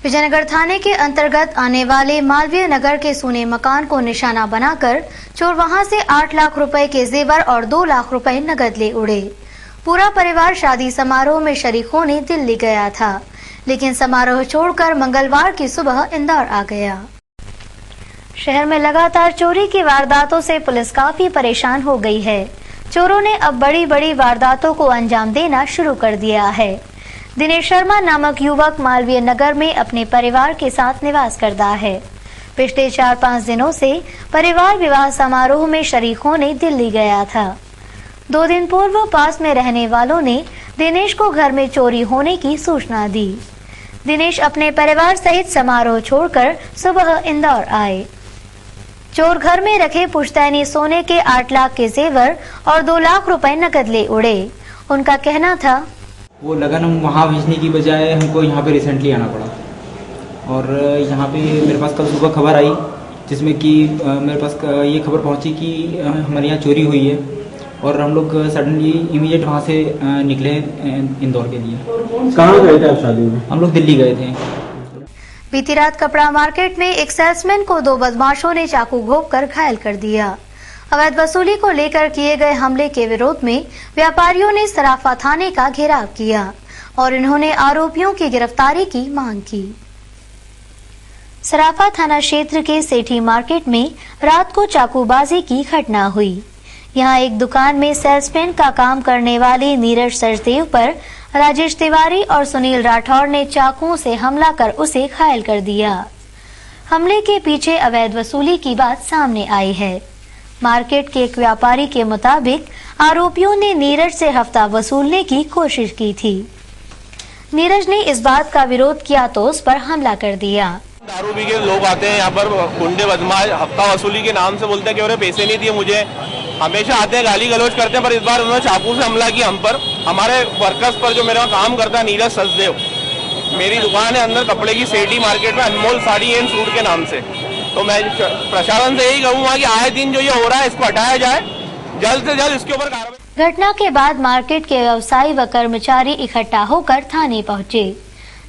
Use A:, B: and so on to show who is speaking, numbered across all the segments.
A: विजयनगर थाने के अंतर्गत आने वाले मालवीय नगर के सोने मकान को निशाना बनाकर चोर वहां से 8 लाख रुपए के जेवर और 2 लाख रुपए नकद ले उड़े। पूरा परिवार शादी समारोह में शरीक होने दिल्ली गया था, लेकिन समारोह छोड़कर मंगलवार की सुबह इंदौर आ गया। शहर में लगातार चोरी की वारदातों से पुलिस काफी परेशान हो गई है। चोरों ने अब बड़ी बड़ी वारदातों को अंजाम देना शुरू कर दिया है। दिनेश शर्मा नामक युवक मालवीय नगर में अपने परिवार के साथ निवास करता है। पिछले 4-5 दिनों से परिवार विवाह समारोह में शरीक होने दिल्ली गया था। 2 दिन पूर्व पास में रहने वालों ने दिनेश को घर में चोरी होने की सूचना दी। दिनेश अपने परिवार सहित समारोह छोड़कर सुबह इंदौर आए। चोर घर में रखे पुश्तैनी सोने के 8 लाख के जेवर और 2 लाख रुपए नकद ले उड़े। उनका कहना था,
B: वो लगन हम वहाँ भेजने की बजाय हमको यहाँ पे रिसेंटली आना पड़ा। और यहाँ पे मेरे पास कल सुबह खबर आई जिसमें कि मेरे पास ये खबर पहुँची कि हमारे यहाँ चोरी हुई है और हम लोग सडनली इमीडिएट वहाँ से निकले इंदौर के लिए।
C: कहाँ गए थे आप शादी में?
B: हम लोग दिल्ली गए थे।
A: बीती रात कपड़ा मार्केट में एक सेल्समैन को 2 बदमाशों ने चाकू घोंपकर घायल कर दिया। अवैध वसूली को लेकर किए गए हमले के विरोध में व्यापारियों ने सराफा थाने का घेराव किया और इन्होंने आरोपियों की गिरफ्तारी की मांग की। सराफा थाना क्षेत्र के सेठी मार्केट में रात को चाकूबाजी की घटना हुई। यहां एक दुकान में सेल्समैन का काम करने वाले नीरज सचदेव पर राजेश तिवारी और सुनील राठौर ने चाकुओं से हमला कर उसे घायल कर दिया। हमले के पीछे अवैध वसूली की बात सामने आई है। मार्केट के एक व्यापारी के मुताबिक आरोपियों ने नीरज से हफ्ता वसूलने की कोशिश की थी। नीरज ने इस बात का विरोध किया तो उस पर हमला कर दिया।
D: दारू पी के लोग आते हैं यहाँ पर, गुंडे बदमाश हफ्ता वसूली के नाम से बोलते हैं कि अरे पैसे नहीं दिए मुझे। हमेशा आते हैं, गाली गलौज करते हैं, पर इस बार उन्होंने चाकू से हमला किया हम पर, हमारे वर्कर्स पर। जो मेरा काम करता है नीरज सचदेव, मेरी दुकान है अंदर कपड़े की सेठी मार्केट में, अनमोल साड़ी एंड सूट के नाम से। तो मैं प्रशासन से यही कहूंगा कि आए दिन जो ये हो रहा है इसको हटाया जाए, जल्द से जल्द इसके ऊपर कार्रवाई।
A: घटना के बाद मार्केट के व्यवसायी व कर्मचारी इकट्ठा होकर थाने पहुंचे,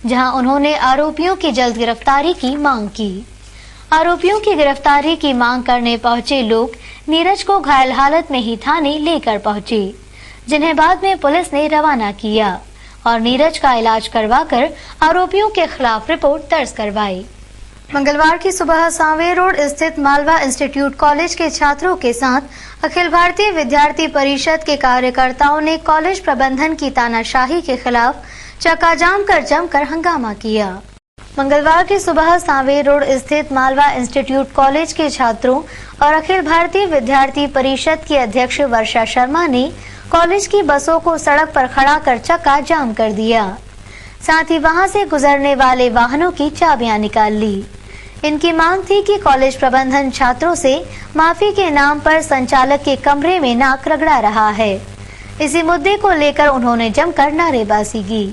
A: जहां उन्होंने आरोपियों की जल्द गिरफ्तारी की मांग की। आरोपियों की गिरफ्तारी की मांग करने पहुंचे लोग नीरज को घायल हालत में ही थाने लेकर पहुंचे, जिन्हें बाद में पुलिस ने रवाना किया और नीरज का इलाज करवाकर आरोपियों के खिलाफ रिपोर्ट दर्ज करवाई। मंगलवार की सुबह सांवेर रोड स्थित मालवा इंस्टीट्यूट कॉलेज के छात्रों के साथ अखिल भारतीय विद्यार्थी परिषद के कार्यकर्ताओं ने कॉलेज प्रबंधन की तानाशाही के खिलाफ चक्का जाम कर जमकर हंगामा किया। मंगलवार की सुबह सांवेर रोड स्थित मालवा इंस्टीट्यूट कॉलेज के छात्रों और अखिल भारतीय विद्यार्थी परिषद की अध्यक्ष वर्षा शर्मा ने कॉलेज की बसों को सड़क पर खड़ा कर चक्का जाम कर दिया। साथ ही वहां से गुजरने वाले वाहनों की चाबियां निकाल ली। इनकी मांग थी कि कॉलेज प्रबंधन छात्रों से माफी के नाम पर संचालक के कमरे में नाक रगड़ा रहा है। इसी मुद्दे को लेकर उन्होंने जमकर नारेबाजी की।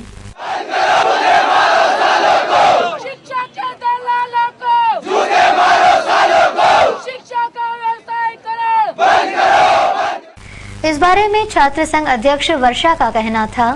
A: इस बारे में छात्र संघ अध्यक्ष वर्षा का कहना था,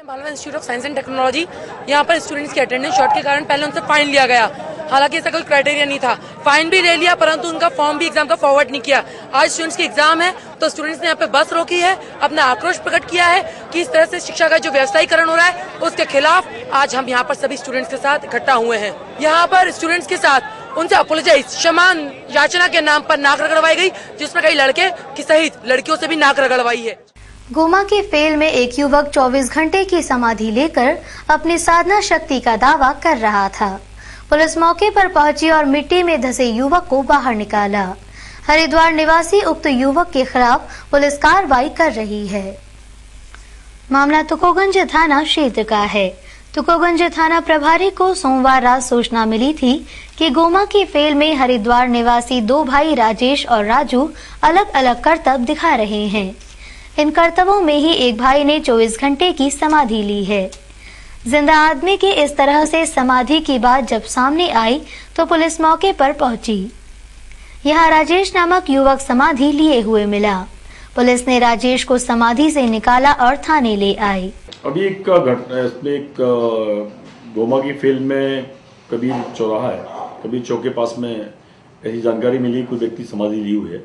E: Malwa institute of science and technology, यहाँ पर स्टूडेंट्स की अटेंडेंस शॉर्ट के कारण पहले उनसे फाइन लिया गया। हालांकि ऐसा कोई क्राइटेरिया नहीं था, फाइन भी ले लिया, परंतु उनका फॉर्म भी एग्जाम का फॉरवर्ड नहीं किया। आज स्टूडेंट्स की एग्जाम है तो स्टूडेंट्स ने यहाँ पे बस रोकी है, अपना आक्रोश प्रकट किया है कि इस तरह से शिक्षा का जो व्यवसायीकरण हो रहा है उसके खिलाफ आज हम यहाँ पर सभी स्टूडेंट्स के साथ इकट्ठा हुए हैं। यहाँ पर स्टूडेंट्स के साथ उनसे अपोलोजाइज क्षमान याचना के नाम पर नाक रगड़वाई गई, जिसमें कई लड़के की सहित लड़कियों से भी नाक रगड़वाई है।
A: गोमा के फेल में एक युवक 24 घंटे की समाधि लेकर अपनी साधना शक्ति का दावा कर रहा था। पुलिस मौके पर पहुंची और मिट्टी में धंसे युवक को बाहर निकाला। हरिद्वार निवासी उक्त युवक के खिलाफ पुलिस कार्रवाई कर रही है। मामला तुकोगंज थाना क्षेत्र का है। तुकोगंज थाना प्रभारी को सोमवार रात सूचना मिली थी कि गोमा की फेल में हरिद्वार निवासी 2 भाई राजेश और राजू अलग अलग करतब दिखा रहे हैं। इन करतबों में ही एक भाई ने 24 घंटे की समाधि ली है। जिंदा आदमी की इस तरह से समाधि की बात जब सामने आई तो पुलिस मौके पर पहुंची। यहाँ राजेश नामक युवक समाधि लिए हुए मिला। पुलिस ने राजेश को समाधि से निकाला और थाने ले आई।
C: अभी एक गोमा की फील्ड में कबीर चौराहा है, कबीर चौक के पास में ऐसी जानकारी मिली कोई व्यक्ति समाधि ली हुई है।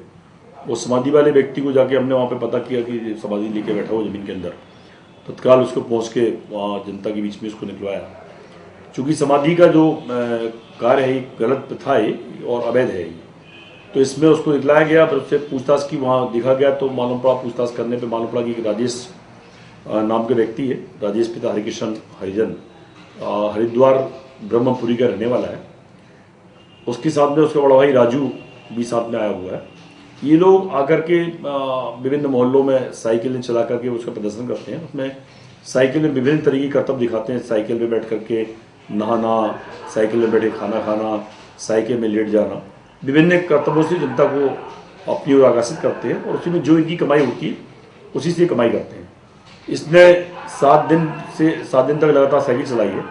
C: वो समाधि वाले व्यक्ति को जाके हमने वहाँ पे पता किया कि समाधि लेके बैठा हुआ ज़मीन के अंदर। तत्काल उसको पहुँच के वहाँ जनता के बीच में उसको निकलवाया। चूँकि समाधि का जो कार्य है गलत प्रथा है और अवैध है, तो इसमें उसको निकलाया गया। फिर उससे पूछताछ की, वहाँ देखा गया तो मालूम पड़ा, पूछताछ करने पे मालूम पड़ा कि राजेश नाम के व्यक्ति है। राजेश पिता हरिकृष्ण हरिजन हरिद्वार ब्रह्मपुरी का रहने वाला है। उसके साथ में उसका बड़ा भाई राजू भी साथ में आया हुआ है। ये लोग आकर के विभिन्न मोहल्लों में साइकिलें चला करके उसका प्रदर्शन करते हैं। उसमें साइकिल में विभिन्न तरीके के कर्तव्य दिखाते हैं। साइकिल में बैठ करके नहाना, साइकिल में बैठे खाना खाना, साइकिल में लेट जाना, विभिन्न कर्तव्यों से जनता को अपनी ओर आकर्षित करते हैं और उसी में जो इनकी कमाई होती है उसी से कमाई करते हैं। इसने 7 दिन तक लगातार साइकिल चलाई है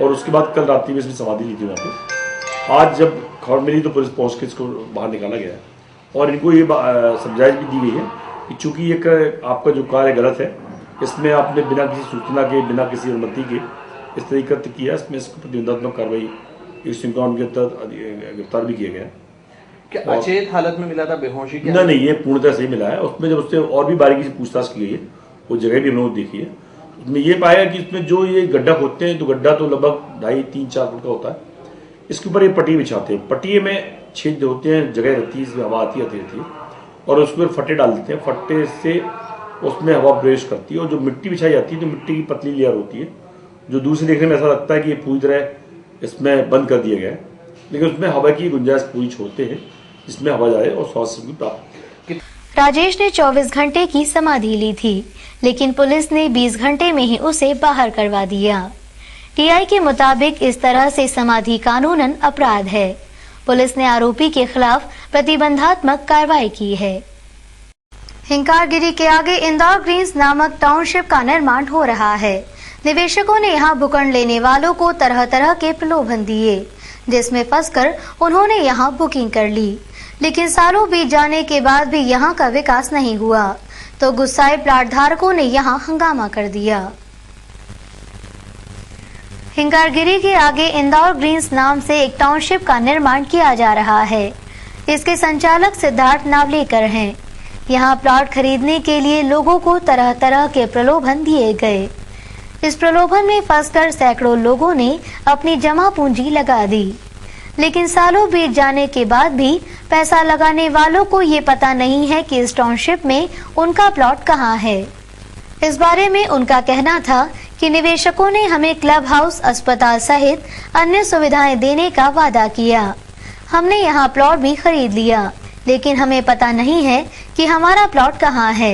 C: और उसके बाद कल रात्रि में इसने समाधि ली थी वहाँ पे। आज जब खबर मिली तो पुलिस पहुँच के इसको बाहर निकाला गया है और इनको ये समझाइश भी दी गई है कि चूँकि एक आपका जो कार्य गलत है, इसमें आपने बिना किसी सूचना के, बिना किसी अनुमति के इस तरीके कृत्य किया, इसमें इसको प्रतिबंधात्मक कार्रवाई इस श्रृंखला के तहत गिरफ्तार भी किया गया।
F: क्या अचेत हालत में मिला था, बेहोशी की?
C: नहीं, ये पूर्णतः सही मिला है। उसमें जब उससे और भी बारीकी से पूछताछ की गई है, वो जगह भी हम लोग देखी है, उसमें ये पाया कि इसमें जो ये गड्ढा खोदते हैं तो गड्ढा तो लगभग 2.5-3-4 फुट का होता है। इसके ऊपर ये पट्टी बिछाते हैं, पट्टी में छेद होते हैं, जगह रहती है, इसमें हवा आती रहती है और उसमें फट्टे डाल देते हैं। फट्टे से उसमें हवा प्रवेश करती है और जो मिट्टी बिछाई जाती है तो मिट्टी की पतली लेयर होती है, जो दूर से देखने में ऐसा लगता है कि ये पूरी तरह इसमें बंद कर दिया गया है, लेकिन उसमें हवा की गुंजाइश पूरी छोड़ते हैं जिसमें हवा जाए और स्वास्थ्य भी प्राप्त।
A: राजेश ने 24 घंटे की समाधि ली थी, लेकिन पुलिस ने 20 घंटे में ही उसे बाहर करवा दिया। टीआई के मुताबिक इस तरह से समाधि कानूनन अपराध है। पुलिस ने आरोपी के खिलाफ प्रतिबंधात्मक कार्रवाई की है। हिंकारगिरी के आगे इंदौर ग्रीन्स नामक टाउनशिप का निर्माण हो रहा है। निवेशकों ने यहाँ भूखंड लेने वालों को तरह तरह के प्रलोभन दिए, जिसमें फंसकर उन्होंने यहाँ बुकिंग कर ली, लेकिन सालों बीत जाने के बाद भी यहाँ का विकास नहीं हुआ, तो गुस्साए प्लाट धारकों ने यहाँ हंगामा कर दिया। हिंकारगिरी के आगे इंदौर ग्रीन्स नाम से एक टाउनशिप का निर्माण किया जा रहा है। इसके संचालक सिद्धार्थ नावलेकर हैं। यहाँ प्लॉट खरीदने के लिए लोगों को तरह तरह के प्रलोभन दिए गए। इस प्रलोभन में फंसकर सैकड़ों लोगों ने अपनी जमा पूंजी लगा दी, लेकिन सालों बीत जाने के बाद भी पैसा लगाने वालों को ये पता नहीं है कि इस टाउनशिप में उनका प्लॉट कहाँ है। इस बारे में उनका कहना था कि निवेशकों ने हमें क्लब हाउस, अस्पताल सहित अन्य सुविधाएं देने का वादा किया। हमने यहाँ प्लॉट भी खरीद लिया, लेकिन हमें पता नहीं है कि हमारा प्लॉट कहाँ है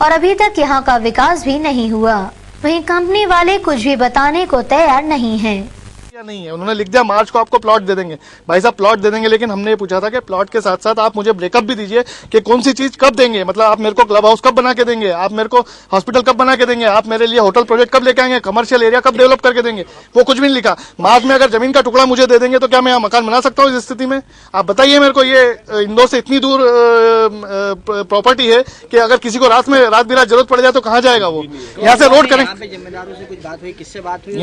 A: और अभी तक यहाँ का विकास भी नहीं हुआ। वहीं कंपनी वाले कुछ भी बताने को तैयार नहीं हैं।
G: नहीं है, उन्होंने लिख दिया मार्च को आपको प्लॉट दे देंगे। भाई साहब प्लॉट दे देंगे, लेकिन हमने ये पूछा था कि प्लॉट के साथ साथ आप मुझे ब्रेकअप भी दीजिए कि कौन सी चीज कब देंगे, मतलब आप मेरे को क्लब हाउस कब बना के देंगे, आप मेरे को हॉस्पिटल कब बना के देंगे, आप मेरे लिए होटल प्रोजेक्ट कब लेके आएंगे, कमर्शियल एरिया कब डेवलप करके देंगे। वो कुछ भी नहीं लिखा। मार्च में अगर जमीन का टुकड़ा मुझे दे देंगे तो क्या मैं यहाँ मकान बना सकता हूँ इस स्थिति में? आप बताइए मेरे को। ये इंदौर से इतनी दूर प्रॉपर्टी है कि अगर किसी को रात बिरात जरूरत पड़ जाए तो कहाँ जाएगा वो? यहाँ से रोड करेंगे।
H: जिम्मेदारों से कुछ बात हुई, किससे बात हुई?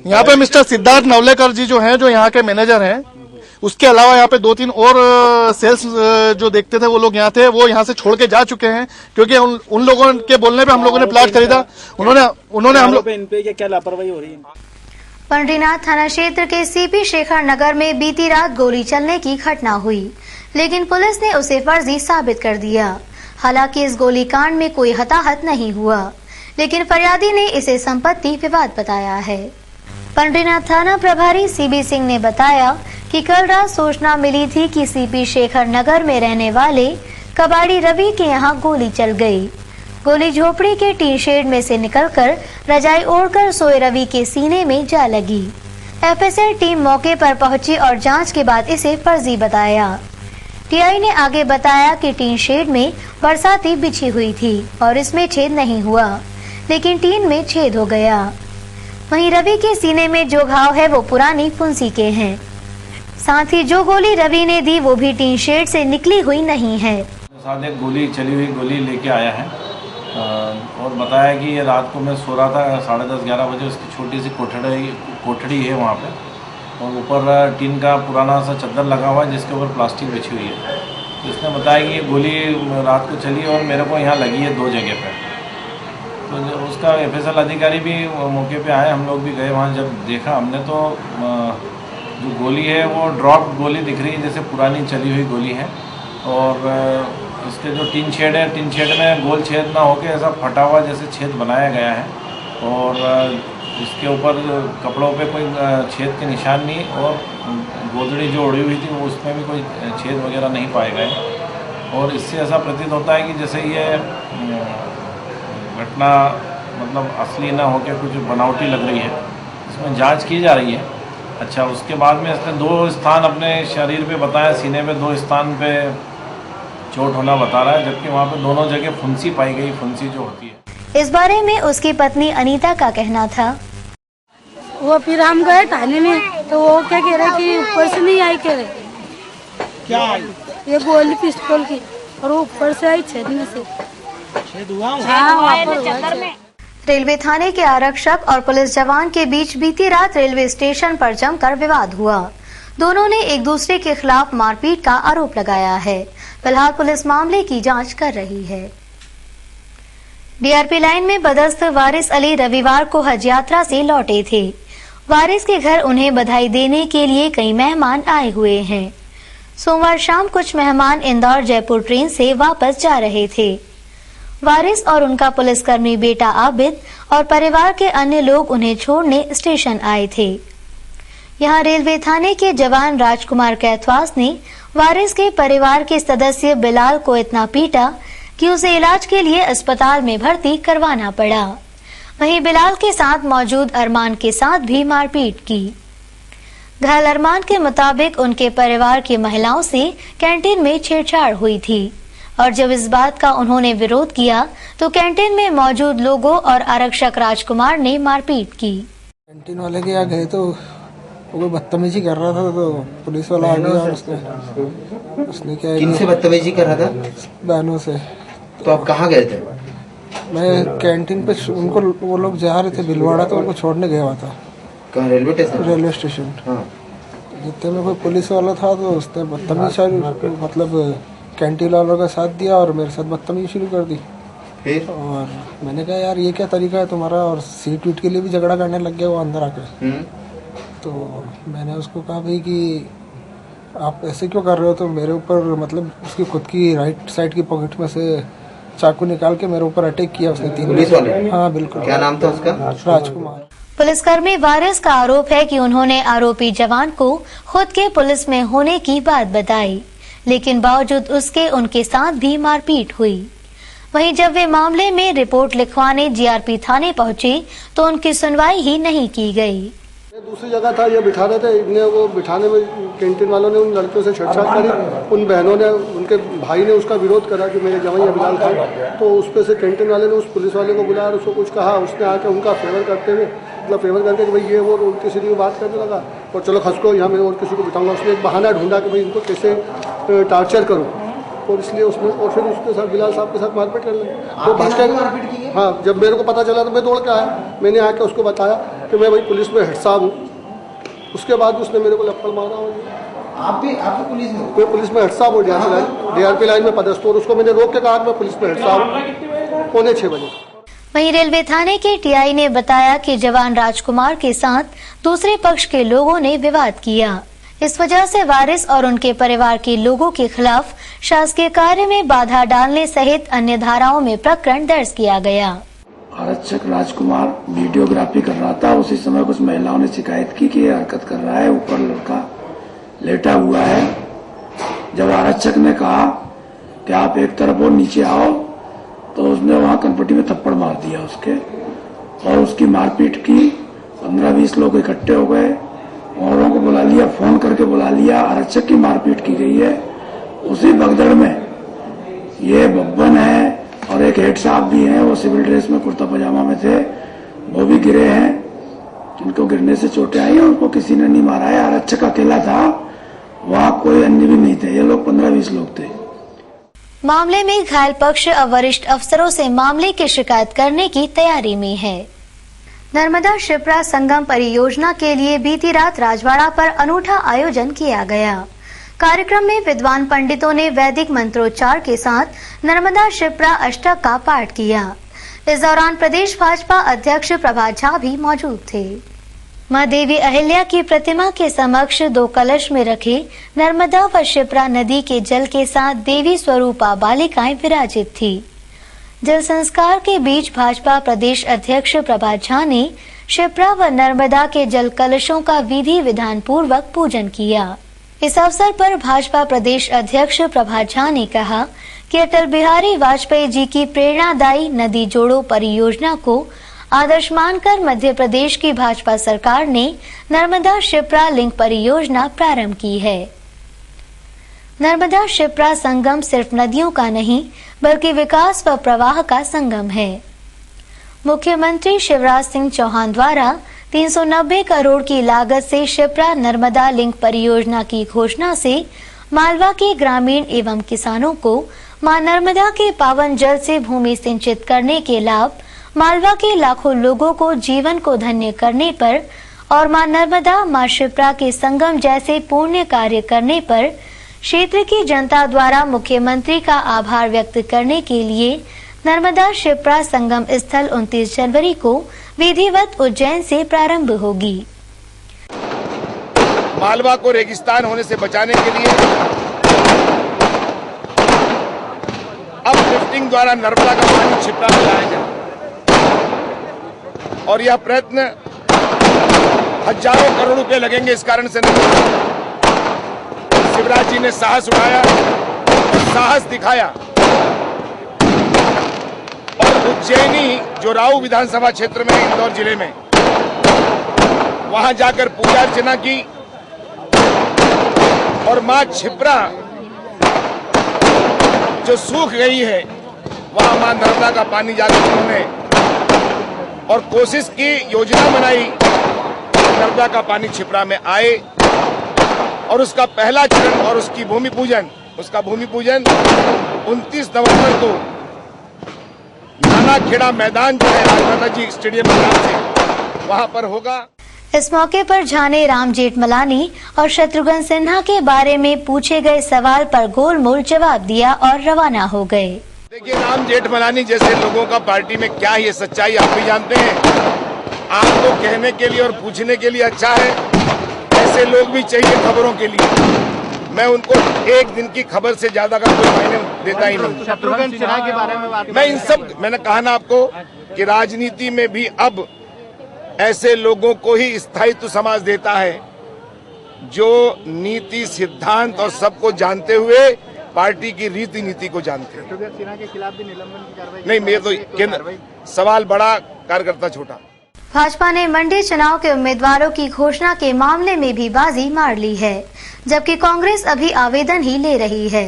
G: यहाँ पे मिस्टर सिद्धार्थ नावलेकर जी जो हैं, जो यहाँ के मैनेजर हैं, उसके अलावा यहाँ पे 2-3 और सेल्स जो देखते थे वो लोग यहाँ थे, वो यहाँ से छोड़ के जा चुके हैं, क्योंकि उन लोगों के बोलने पे हम लोगों ने प्लॉट खरीदा। उन्होंने हम लोग
H: इन पे क्या लापरवाही हो रही है?
A: पंडरीनाथ थाना क्षेत्र के सीपी शेखर नगर में बीती रात गोली चलने की घटना हुई, लेकिन पुलिस ने उसे फर्जी साबित कर दिया। हालांकि इस गोलीकांड में कोई हताहत नहीं हुआ, लेकिन फरियादी ने इसे संपत्ति विवाद बताया है। पंडरीनाथ थाना प्रभारी सीबी सिंह ने बताया कि कल रात सूचना मिली थी कि सीपी शेखर नगर में रहने वाले कबाड़ी रवि के यहाँ गोली चल गई। गोली झोपड़ी के टीन शेड में से निकलकर रजाई ओढ़कर सोए रवि के सीने में जा लगी। एफएसएल टीम मौके पर पहुंची और जांच के बाद इसे फर्जी बताया। टीआई ने आगे बताया कि टीन शेड में बरसाती बिछी हुई थी और इसमें छेद नहीं हुआ, लेकिन टीन में छेद हो गया। वहीं रवि के सीने में जो घाव है वो पुरानी फुंसी के हैं। साथ ही जो गोली रवि ने दी वो भी टीन शेड से निकली हुई नहीं है।
I: साथ एक गोली चली हुई गोली लेके आया है और बताया कि ये रात को मैं सो रहा था 10:30-11 बजे। उसकी छोटी सी कोठड़ी है वहाँ पे, और ऊपर टीन का पुराना सा चद्दर लगा हुआ है जिसके ऊपर प्लास्टिक बिछी हुई है। तो इसने बताया कि ये गोली रात को चली और मेरे को यहाँ लगी है 2 जगह पर। तो उसका FSL अधिकारी भी मौके पे आए, हम लोग भी गए वहाँ। जब देखा हमने तो जो गोली है वो ड्रॉप गोली दिख रही है, जैसे पुरानी चली हुई गोली है। और इसके जो टीन शेड है, टीन शेड में गोल छेद ना होके ऐसा फटा हुआ जैसे छेद बनाया गया है। और इसके ऊपर कपड़ों पे कोई छेद के निशान नहीं, और गोदड़ी जो उड़ी हुई थी वो उसमें भी कोई छेद वगैरह नहीं पाए गए। और इससे ऐसा प्रतीत होता है कि जैसे ये घटना मतलब असली ना होकर कुछ बनावटी लग रही है। इसमें जांच की जा रही है। अच्छा, उसके बाद में इसने 2 स्थान अपने शरीर पे बताया, सीने पे 2 स्थान पे चोट होना बता रहा है, जबकि वहाँ पे दोनों जगह फुंसी पाई गई, फुंसी जो होती है।
A: इस बारे में उसकी पत्नी अनीता का कहना था,
J: वो फिर हम गए थाने में तो वो क्या कह रहे कि ऊपर से नहीं आई, कह रहे
H: क्या आई?
J: ये गोली पिस्टल की, और वो ऊपर से आई छेद में से।
H: छेद हुआ?
J: हाँ, वहाँ पर हुआ।
A: रेलवे थाने के आरक्षक और पुलिस जवान के बीच बीती रात रेलवे स्टेशन पर जमकर विवाद हुआ। दोनों ने एक दूसरे के खिलाफ मारपीट का आरोप लगाया है। फिलहाल पुलिस मामले की जांच कर रही है। DRP लाइन में पदस्थ वारिस अली रविवार को हज यात्रा से लौटे थे। वारिस के घर उन्हें बधाई देने के लिए कई मेहमान आए हुए हैं। सोमवार शाम कुछ मेहमान इंदौर जयपुर ट्रेन से वापस जा रहे थे। वारिस और उनका पुलिसकर्मी बेटा आबिद और परिवार के अन्य लोग उन्हें छोड़ने स्टेशन आए थे। यहां रेलवे थाने के जवान राजकुमार कैथवास ने वारिस के परिवार के सदस्य बिलाल को इतना पीटा कि उसे इलाज के लिए अस्पताल में भर्ती करवाना पड़ा। वहीं बिलाल के साथ मौजूद अरमान के साथ भी मारपीट की। घायल अरमान के मुताबिक उनके परिवार की महिलाओं से कैंटीन में छेड़छाड़ हुई थी, और जब इस बात का उन्होंने विरोध किया तो कैंटीन में मौजूद लोगों और आरक्षक राजकुमार ने मारपीट की।
K: कैंटीन वाले के यहाँ गए तो वो बदतमीजी कर रहा था, तो पुलिस वाला आ गया। उसने क्या,
L: किनसे बदतमीजी कर रहा था?
K: बहनों से।
L: तो आप कहाँ गए थे?
K: मैं कैंटीन पे, उनको वो लोग जा रहे थे भिलवाड़ा, तो उनको छोड़ने गया हुआ था।
L: कहाँ? Railway station?
K: Railway station.
L: हाँ।
K: जितने में कोई पुलिस वाला था तो उसने बदतमीजी, मतलब कैंटीन वालों का साथ दिया और मेरे साथ बदतमीजी शुरू कर दी।
L: फिर?
K: और मैंने कहा यार ये क्या तरीका है तुम्हारा, और सीट वीट के लिए भी झगड़ा करने लग गया वो अंदर आके। तो मैंने उसको कहा भाई कि आप ऐसे क्यों कर रहे हो, तो मेरे ऊपर मतलब उसकी खुद की राइट साइड की पॉकेट में से चाकू निकाल के मेरे ऊपर अटैक किया उसने। 3
L: पुलिस वाले?
K: हाँ बिल्कुल।
L: क्या नाम था उसका?
K: राजकुमार।
A: पुलिसकर्मी वारिस का आरोप है कि उन्होंने आरोपी जवान को खुद के पुलिस में होने की बात बताई, लेकिन बावजूद उसके उनके साथ भी मारपीट हुई। वहीं जब वे मामले में रिपोर्ट लिखवाने GRP थाने पहुंचे तो उनकी सुनवाई ही नहीं की गई।
G: दूसरी जगह था, ये बिठा रहे थे, इन्हें वो बिठाने में कैंटीन वालों ने उन लड़कियों से छेड़छाड़ करी। उन बहनों ने, उनके भाई ने उसका विरोध करा कि मेरे जवाई बिलाल खान, तो उस पर से कैंटीन वाले ने उस पुलिस वाले को बुलाया और उसको कुछ कहा। उसने आके उनका फेवर करते हुए, मतलब फेवर करके कि भाई ये वो उल्टी सीधी बात करने लगा और चलो खसको यहाँ मैं और किसी को बिठाऊंगा। उसने एक बहाना ढूंढा कि भाई इनको कैसे टार्चर करूँ, और इसलिए उसने, और फिर उसके साथ बिलाल साहब के साथ मारपीट कर ली। तो भाग, हाँ, जब मेरे को पता चला तो मैं दौड़ के आया। मैंने आके उसको बताया कि मैं भाई पुलिस में हेड साहब हूँ। उसके बाद उसने मेरे को लप्पड़ मारा।
L: आप भी पुलिस में?
G: मैं पुलिस में हेड साहब हूँ, DRP लाइन में पदस्थ, और उसको मैंने रोक के कहा मैं पुलिस में हेड साहब हूँ। 5:45 बजे।
A: वहीं रेलवे थाने के TI ने बताया कि जवान राजकुमार के साथ दूसरे पक्ष के लोगों ने विवाद किया। इस वजह से वारिस और उनके परिवार के लोगों के खिलाफ शासकीय कार्य में बाधा डालने सहित अन्य धाराओं में प्रकरण दर्ज किया गया।
M: आरक्षक राजकुमार वीडियोग्राफी कर रहा था। उसी समय कुछ महिलाओं ने शिकायत की कि ये हरकत कर रहा है, ऊपर लड़का लेटा हुआ है। जब आरक्षक ने कहा कि आप एक तरफ और नीचे आओ, तो उसने वहां कनपट्टी में थप्पड़ मार दिया उसके, और उसकी मारपीट की। 15-20 लोग इकट्ठे हो गए, औरों को बुला लिया, फोन करके बुला लिया। आरक्षक की मारपीट की गई है। उसी भगदड़ में ये बब्बन है और एक हेड साहब भी हैं, वो सिविल ड्रेस में कुर्ता पजामा में थे, वो भी गिरे हैं। उनको गिरने से चोटें आई हैं, उनको किसी ने नहीं मारा है। आरक्षक अकेला था, वहाँ कोई अन्य भी नहीं थे। ये लोग 15-20 लोग थे।
A: मामले में घायल पक्ष अब वरिष्ठ अफसरों से मामले की शिकायत करने की तैयारी में है। नर्मदा शिप्रा संगम परियोजना के लिए बीती रात राजवाड़ा पर अनूठा आयोजन किया गया। कार्यक्रम में विद्वान पंडितों ने वैदिक मंत्रोच्चार के साथ नर्मदा शिप्रा अष्टक का पाठ किया। इस दौरान प्रदेश भाजपा अध्यक्ष प्रभात झा भी मौजूद थे। मां देवी अहिल्या की प्रतिमा के समक्ष 2 कलश में रखे नर्मदा व शिप्रा नदी के जल के साथ देवी स्वरूपा बालिकाएं विराजित थी। जल संस्कार के बीच भाजपा प्रदेश अध्यक्ष प्रभात झा ने शिप्रा व नर्मदा के जल कलशों का विधि विधान पूर्वक पूजन किया। इस अवसर पर भाजपा प्रदेश अध्यक्ष प्रभात झा ने कहा कि अटल बिहारी वाजपेयी जी की प्रेरणादायी नदी जोड़ो परियोजना को आदर्श मानकर मध्य प्रदेश की भाजपा सरकार ने नर्मदा शिप्रा लिंक परियोजना प्रारंभ की है। नर्मदा शिप्रा संगम सिर्फ नदियों का नहीं बल्कि विकास व प्रवाह का संगम है। मुख्यमंत्री शिवराज सिंह चौहान द्वारा 390 करोड़ की लागत से शिप्रा नर्मदा लिंक परियोजना की घोषणा से मालवा के ग्रामीण एवं किसानों को मां नर्मदा के पावन जल से भूमि सिंचित करने के लाभ, मालवा के लाखों लोगों को जीवन को धन्य करने पर और मां नर्मदा मां शिप्रा के संगम जैसे पुण्य कार्य करने पर क्षेत्र की जनता द्वारा मुख्यमंत्री का आभार व्यक्त करने के लिए नर्मदा शिप्रा संगम स्थल 29 जनवरी को विधिवत उज्जैन से प्रारंभ होगी।
N: मालवा को रेगिस्तान होने से बचाने के लिए अब लिफ्टिंग द्वारा नर्मदा का पानी शिप्रा में लाया जाए और यह प्रयत्न हजारों करोड़ रुपए लगेंगे। इस कारण से नहीं, शिवराज जी ने साहस उठाया, साहस दिखाया और उज्जैनी जो राऊ विधानसभा क्षेत्र में इंदौर जिले में वहां जाकर पूजा अर्चना की और मां शिप्रा जो सूख गई है वहां मां नर्मदा का पानी जाकर उन्होंने और कोशिश की, योजना बनाई नर्मदा का पानी शिप्रा में आए और उसका पहला चरण और उसका भूमि पूजन 29 नवंबर को नाना खेड़ा मैदान जो है राजमाता जी स्टेडियम के नाम से वहां पर होगा।
A: इस मौके पर झा ने राम जेठमलानी और शत्रुघ्न सिन्हा के बारे में पूछे गए सवाल पर गोलमोल जवाब दिया और रवाना हो गए।
N: देखिए, राम जेठमलानी जैसे लोगों का पार्टी में क्या है, सच्चाई आप भी जानते हैं। आपको कहने के लिए और पूछने के लिए अच्छा है, ऐसे लोग भी चाहिए खबरों के लिए। मैं उनको एक दिन की खबर से ज्यादा का कोई मायने देता ही नहीं।
L: शत्रुघ्न सिन्हा के बारे में बात,
N: मैं इन सब, मैंने कहा ना आपको कि राजनीति में भी अब ऐसे लोगों को ही स्थायित्व समाज देता है जो नीति, सिद्धांत और सबको जानते हुए पार्टी की रीति नीति को जानते हैं।
L: शत्रुघ्न सिन्हा के खिलाफ भी निलंबन की कार्रवाई
N: नहीं, मेरे तो केंद्र सवाल बड़ा, कार्यकर्ता छोटा।
A: भाजपा ने मंडी चुनाव के उम्मीदवारों की घोषणा के मामले में भी बाजी मार ली है, जबकि कांग्रेस अभी आवेदन ही ले रही है।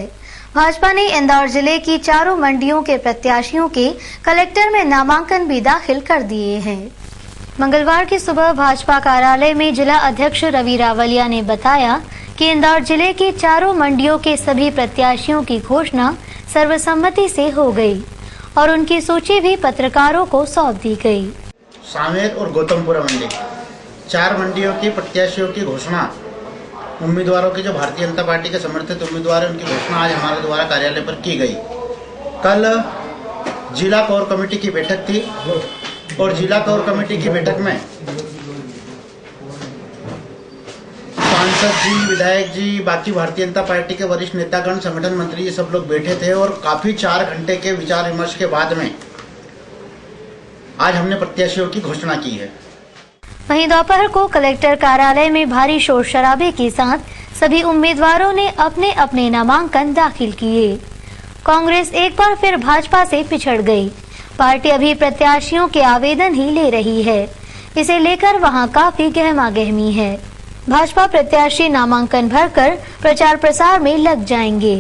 A: भाजपा ने इंदौर जिले की 4 मंडियों के प्रत्याशियों के कलेक्टर में नामांकन भी दाखिल कर दिए हैं। मंगलवार की सुबह भाजपा कार्यालय में जिला अध्यक्ष रवि रावलिया ने बताया कि इंदौर जिले की 4 मंडियों के सभी प्रत्याशियों की घोषणा सर्वसम्मति से हो गई और उनकी सूची भी पत्रकारों को सौंप दी गई।
L: सामेर और गौतमपुरा मंडी, 4 मंडियों की प्रत्याशियों की घोषणा, उम्मीदवारों की जो भारतीय जनता पार्टी के समर्थित उम्मीदवार हैं उनकी घोषणा आज हमारे द्वारा कार्यालय पर की गई। कल जिला कोर कमेटी की बैठक थी और जिला कोर कमेटी की बैठक में सांसद जी, विधायक जी, बाकी भारतीय जनता पार्टी के वरिष्ठ नेतागण, संगठन मंत्री, ये सब लोग बैठे थे और काफी 4 घंटे के विचार विमर्श के बाद में आज हमने प्रत्याशियों की घोषणा की है।
A: वहीं दोपहर को कलेक्टर कार्यालय में भारी शोर शराबे के साथ सभी उम्मीदवारों ने अपने अपने नामांकन दाखिल किए। कांग्रेस एक बार फिर भाजपा से पिछड़ गई। पार्टी अभी प्रत्याशियों के आवेदन ही ले रही है, इसे लेकर वहां काफी गहमागहमी है। भाजपा प्रत्याशी नामांकन भरकर प्रचार प्रसार में लग जाएंगे।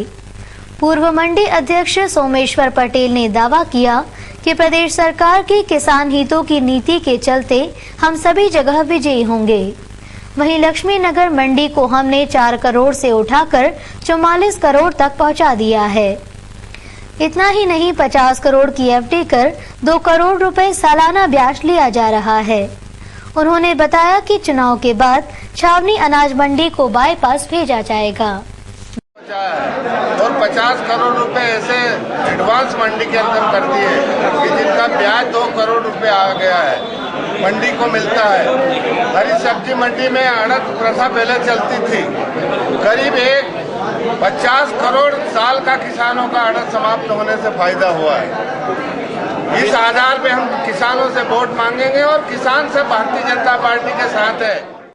A: पूर्व मंडी अध्यक्ष सोमेश्वर पटेल ने दावा किया कि प्रदेश सरकार की किसान हितों की नीति के चलते हम सभी जगह विजयी होंगे। वहीं लक्ष्मी नगर मंडी को हमने 4 करोड़ से उठाकर 44 करोड़ तक पहुंचा दिया है। इतना ही नहीं, 50 करोड़ की एफडी कर 2 करोड़ रुपए सालाना ब्याज लिया जा रहा है। उन्होंने बताया कि चुनाव के बाद छावनी अनाज मंडी को बाईपास भेजा जाएगा
N: और 50 करोड़ रुपए ऐसे एडवांस मंडी के अंदर कर दिए कि जिनका ब्याज 2 करोड़ रुपए आ गया है, मंडी को मिलता है। हरी सब्जी मंडी में आड़त प्रथा पहले चलती थी, करीब 50 करोड़ साल का किसानों का आड़त समाप्त होने से फायदा हुआ है। इस आधार पे हम किसानों से वोट मांगेंगे और किसान सब भारतीय जनता पार्टी के साथ है।